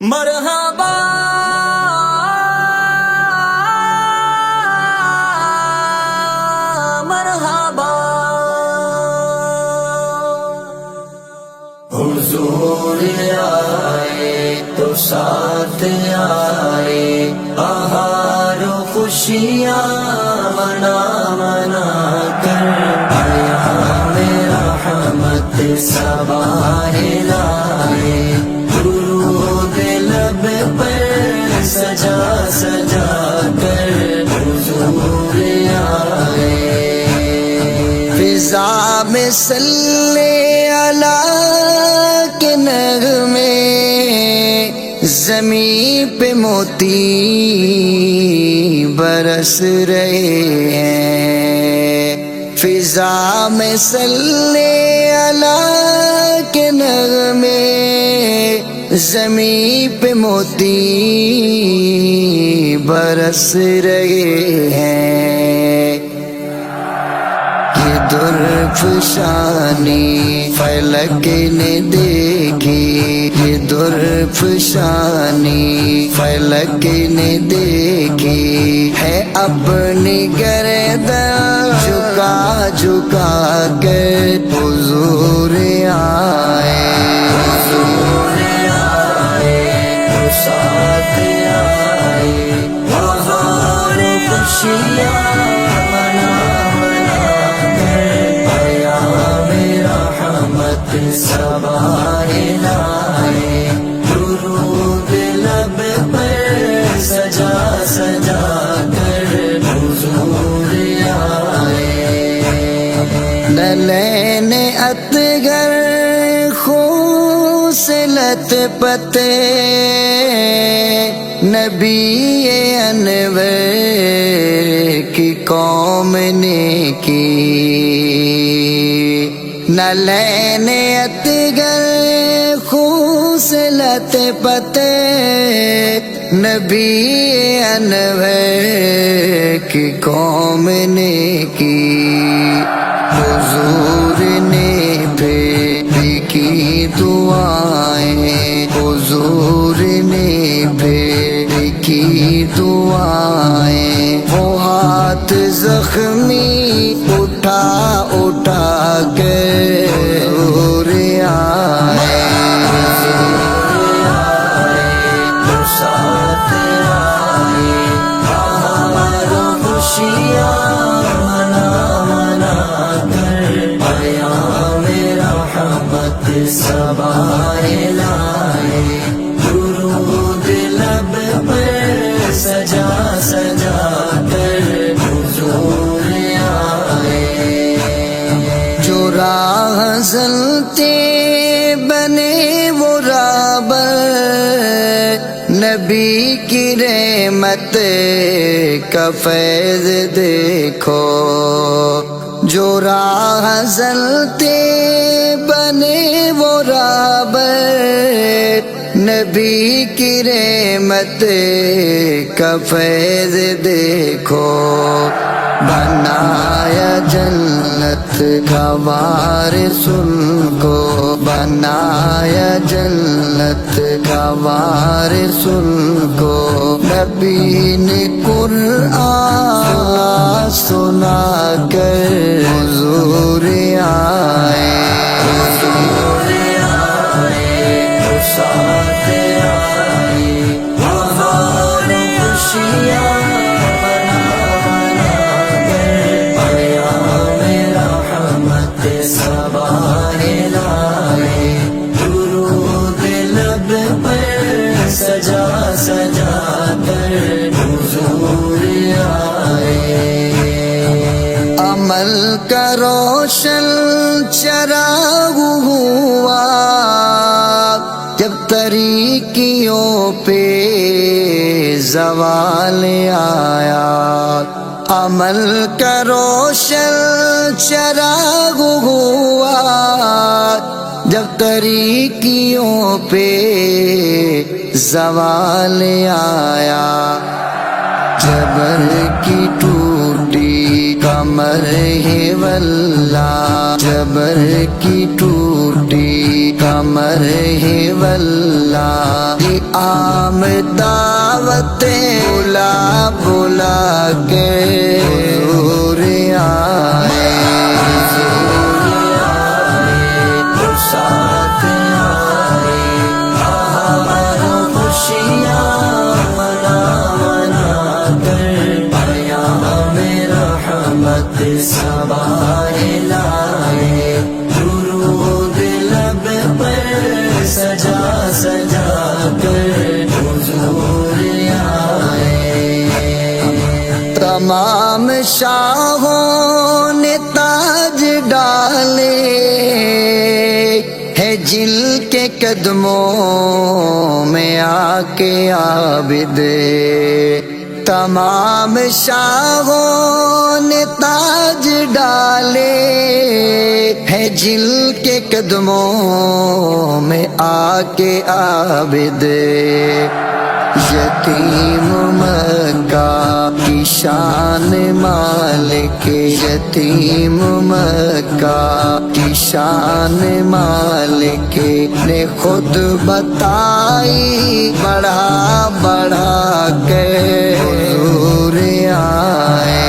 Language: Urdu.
مرحبا مرحبا حضور آئے تو ساتھ آئے بہار و خوشیاں منا منا کر آیا میرا رحمت سوار لائے درود لب پر سجا سجا کر حضور آئے فضا میں صلی اللہ کے نغمے زمین پہ موتی برس رہے ہیں فضا میں صلی اللہ کے نغمے زمین پہ موتی برس رہے ہیں یہ درفشانی فلک نے دیکھی یہ درفشانی فلک نے دیکھی ہے اپنی گردن جھکا جھکا کر حضور آئے حضور آئے ساتھ آئے بہار خوشیاں سوار لائے درود لب پر سجا سجا کر حضور آئے نلین اطگر خون سے لت پتے نبی انور کی قوم نے کی نلین اتگر خون سے لت پتے نبی انور کی قوم نے کی حضور نے بھیجی کی دعائیں حضور نے بھیجی کی دعائیں وہ ہاتھ زخمی اٹھا اٹھا کے حضور آئے ساتھ آئے بہار خوشیاں منا منا کر آیا میرا رحمت سوار لائے درود لب پر سجا سجا کر حضور آئے جو راہ زلتے بنے وہ رابر نبی کی رحمت کا فیض دیکھو جو راہ زلتے بنے وہ رابر نبی کی رحمت کا فیض دیکھو بنایا جنت کا وارث ان کو بنایا جنت کا وارث ان کو نبی نے قرآن سنا کر حضور آئے حضور آئے ساتھ آئے بہار خوشیاں سوار لائے درود لب پر سجا سجا کر حضور آئے عمل کا روشن چراغ ہوا جب طریقیوں پہ زوال آیا عمل کا روشن چراغ ہوا جب طریقیوں پہ زوال آیا جبر کی ٹوٹی کمر ہے واللہ جبر کی ٹوٹی کمر ہے واللہ عام دعوتیں بلا بلا کے حضور آئے، ساتھ آئے، ہمارا خوشیاں منا منا کر پیام رحمت سوائے لائے، درود لب پر سجا سجا کر حضور آئے۔ تمام شاہوں نے تاج ڈالے ہے جل کے قدموں میں آ کے عابد، تمام شاہوں نے تاج ڈالے ہے جل کے قدموں میں آ کے عابد، یتیم مکہ کی شان مالک، یتیم مکہ کی شان مالک نے خود بتائی بڑھا بڑھا کے حضور آئے۔